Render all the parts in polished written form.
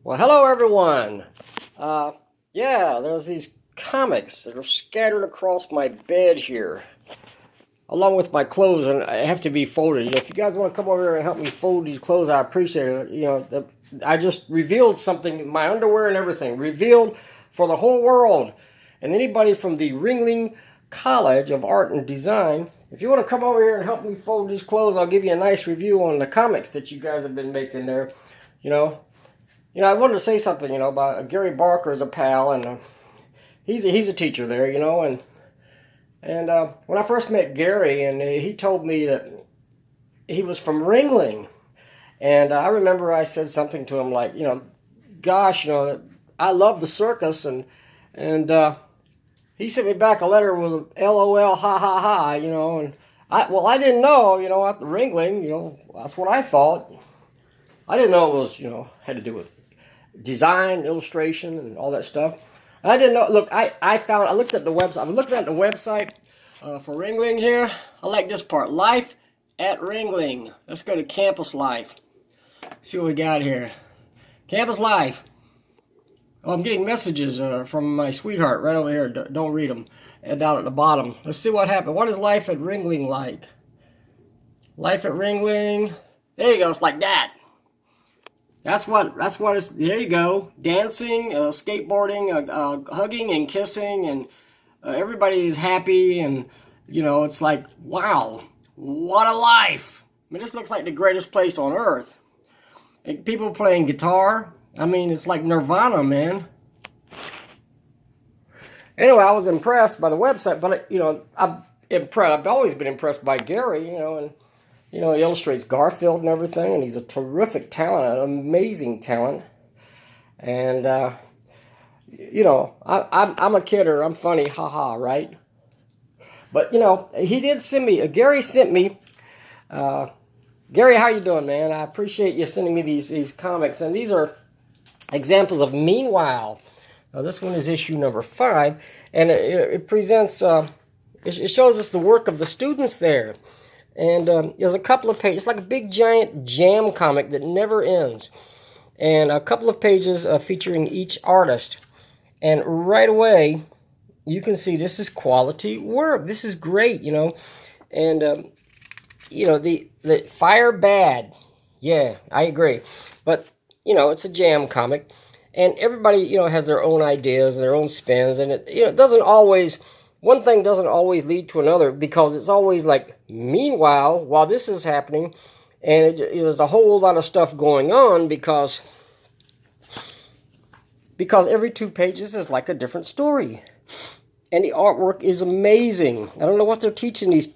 Well, hello everyone. Yeah, there's these comics that are scattered across my bed here, along with my clothes, and I have to be folded. If you guys want to come over here and help me fold these clothes, I appreciate it. I just revealed something, my underwear and everything, revealed for the whole world. And anybody from the Ringling College of Art and Design, if you want to come over here and help me fold these clothes, I'll give you a nice review on the comics that you guys have been making there. You know, I wanted to say something, about Gary Barker is a pal, and he's a teacher there, and when I first met Gary, and he told me that he was from Ringling, and I remember I said something to him like, gosh, I love the circus, and he sent me back a letter with LOL, ha ha ha, and I didn't know, at the Ringling, that's what I thought. I didn't know it was, had to do with design, illustration, and all that stuff. I didn't know. Look, I looked at the website. I'm looking at the website for Ringling here. I like this part. Life at Ringling. Let's go to Campus Life. See what we got here. Campus Life. Oh, I'm getting messages from my sweetheart right over here. Don't read them. And down at the bottom. Let's see what happened. What is life at Ringling like? Life at Ringling. There you go. It's like that. That's what it's, there you go. Dancing, skateboarding, hugging and kissing, and everybody is happy, and, it's like, wow, what a life. I mean, this looks like the greatest place on earth. And people playing guitar. I mean, it's like Nirvana, man. Anyway, I was impressed by the website, but, I've always been impressed by Gary, and he illustrates Garfield and everything, and he's a terrific talent, an amazing talent. And, I'm a kidder. I'm funny, haha, right? But, he did send me, Gary sent me, Gary, how you doing, man? I appreciate you sending me these comics, and these are examples of Meanwhile. This one is issue number 5, and it presents, it shows us the work of the students there. And there's a couple of pages, like a big giant jam comic that never ends. And a couple of pages featuring each artist. And right away, you can see this is quality work. This is great, And, the Fire Bad. Yeah, I agree. But, it's a jam comic. And everybody, has their own ideas and their own spins. And it doesn't always... One thing doesn't always lead to another, because it's always like, meanwhile, while this is happening, and there's a whole lot of stuff going on, because every 2 pages is like a different story. And the artwork is amazing. I don't know what they're teaching these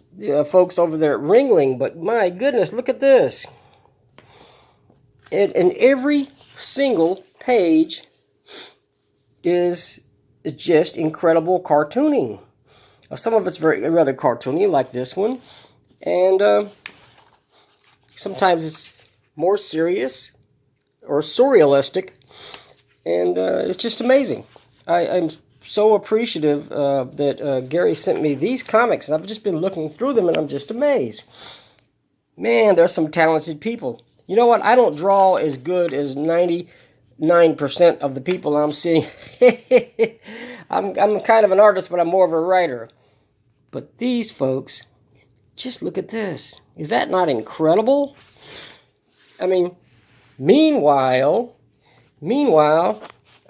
folks over there at Ringling, but my goodness, look at this. And every single page is just incredible cartooning. Some of it's rather cartoony, like this one, and sometimes it's more serious or surrealistic, and it's just amazing. I'm so appreciative that Gary sent me these comics, and I've just been looking through them, and I'm just amazed. Man, there's some talented people. You know what? I don't draw as good as 99% of the people I'm seeing. I'm kind of an artist, but I'm more of a writer. But these folks, just look at this. Is that not incredible? I mean, meanwhile,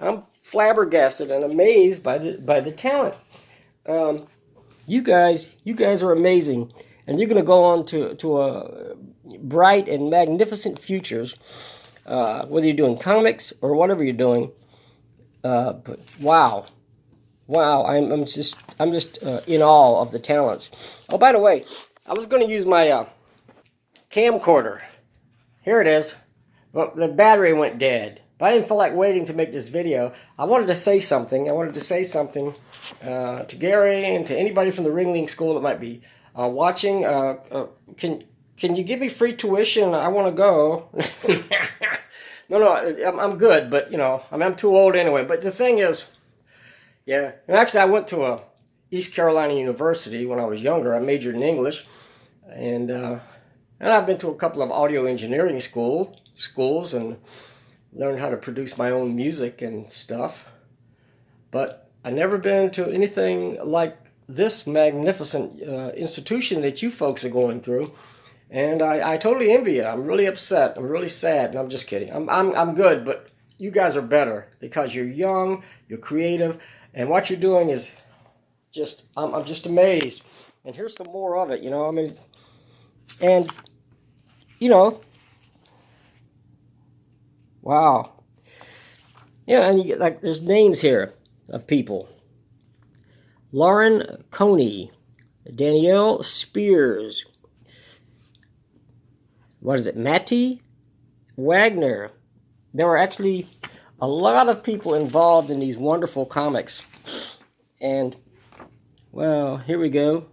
I'm flabbergasted and amazed by the talent. You guys are amazing, and you're going to go on to a bright and magnificent futures, whether you're doing comics or whatever you're doing. But wow. I'm just in awe of the talents. Oh, by the way, I was going to use my camcorder. Here it is. Well, the battery went dead, but I didn't feel like waiting to make this video. I wanted to say something. To Gary and to anybody from the Ringling School that might be watching. Can you give me free tuition? I want to go. No, I'm good, but I'm too old anyway. But the thing is. Yeah, and actually I went to East Carolina University when I was younger. I majored in English, and I've been to a couple of audio engineering schools, and learn how to produce my own music and stuff. But I've never been to anything like this magnificent institution that you folks are going through. And I totally envy you. I'm really upset. I'm really sad. And I'm just kidding. I'm good, but you guys are better because you're young, you're creative, and what you're doing is just, I'm just amazed. And here's some more of it, you know, I mean, and, you know, wow. Yeah, and you get, like, there's names here of people. Lauren Coney, Danielle Spears, what is it, Matty Wagner. There were actually a lot of people involved in these wonderful comics. And, well, here we go.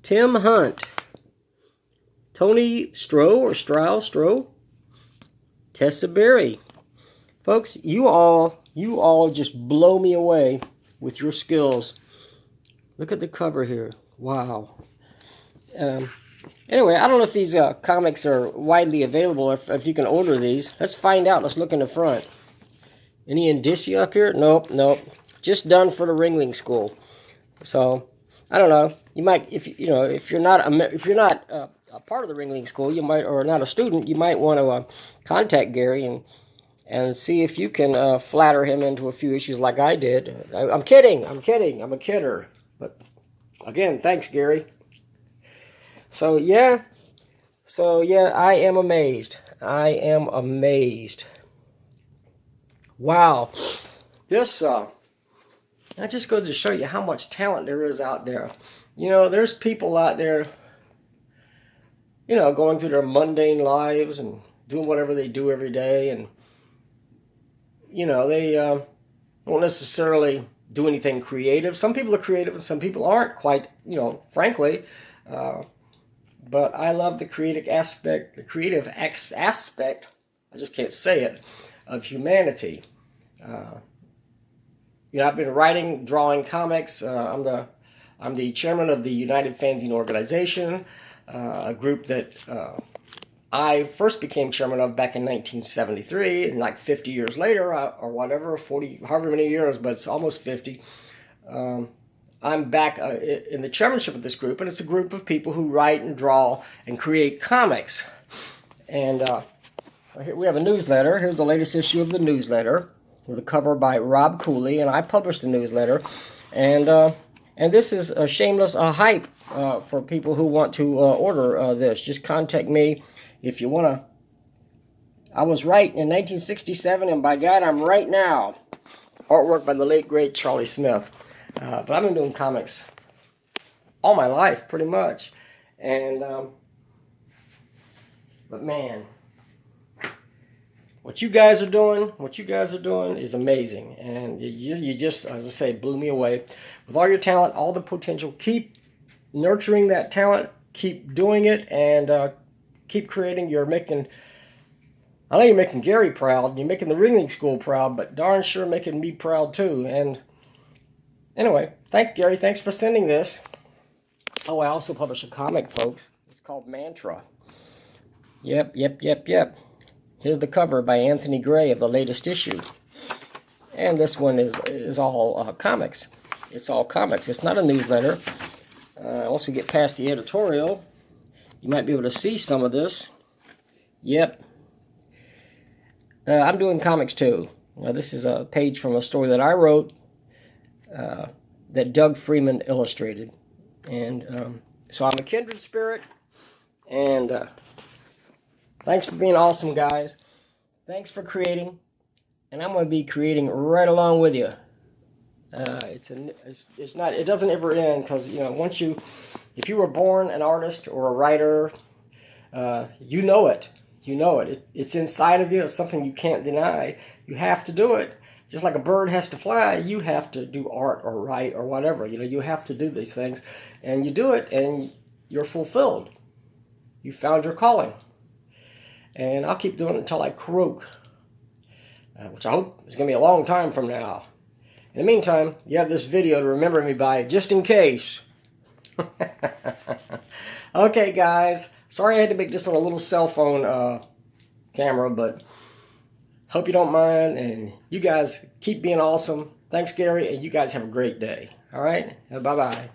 Tim Hunt, Tony Stroh, Tessa Berry. Folks, you all just blow me away with your skills. Look at the cover here. Wow. Anyway, I don't know if these comics are widely available, if you can order these. Let's find out. Let's look in the front. Any indicia up here? Nope. Just done for the Ringling School. So, I don't know. You might, if you're not a part of the Ringling School, you might, or not a student, you might want to contact Gary and see if you can flatter him into a few issues like I did. I'm kidding. I'm a kidder. But again, thanks, Gary. So yeah, I am amazed. Wow, this that just goes to show you how much talent there is out there. You know, there's people out there, you know, going through their mundane lives and doing whatever they do every day, and you know, they don't necessarily do anything creative. Some people are creative and some people aren't quite, you know, frankly. But I love the creative aspect, I just can't say it, of humanity. You know, I've been writing, drawing comics. I'm the chairman of the United Fanzine Organization, a group that I first became chairman of back in 1973, and like 50 years later, or whatever, 40, however many years, but it's almost 50. I'm back in the chairmanship of this group, and it's a group of people who write and draw and create comics. And here we have a newsletter. Here's the latest issue of the newsletter with a cover by Rob Cooley, and I published the newsletter. And this is a shameless hype for people who want to order this. Just contact me if you want to. I was right in 1967, and by God, I'm right now. Artwork by the late, great Charlie Smith. But I've been doing comics all my life, pretty much. And, but man, what you guys are doing is amazing. And you just, as I say, blew me away. With all your talent, all the potential, keep nurturing that talent, keep doing it, and keep creating. I know you're making Gary proud, you're making the Ringling School proud, but darn sure making me proud too. And anyway, thanks, Gary. Thanks for sending this. Oh, I also publish a comic, folks. It's called Mantra. Yep. Here's the cover by Anthony Gray of the latest issue. And this one is all comics. It's all comics. It's not a newsletter. Once we get past the editorial, you might be able to see some of this. Yep. I'm doing comics too. This is a page from a story that I wrote that Doug Freeman illustrated. And so I'm a kindred spirit. And thanks for being awesome, guys. Thanks for creating. And I'm going to be creating right along with you. It doesn't ever end, because, you know, if you were born an artist or a writer, you know it. It's inside of you. It's something you can't deny. You have to do it. Just like a bird has to fly, you have to do art or write or whatever. You know, you have to do these things. And you do it, and you're fulfilled. You found your calling. And I'll keep doing it until I croak, which I hope is going to be a long time from now. In the meantime, you have this video to remember me by, just in case. Okay, guys. Sorry I had to make this on a little cell phone camera, but Hope you don't mind, and you guys keep being awesome. Thanks, Gary, and you guys have a great day. All right? Bye-bye.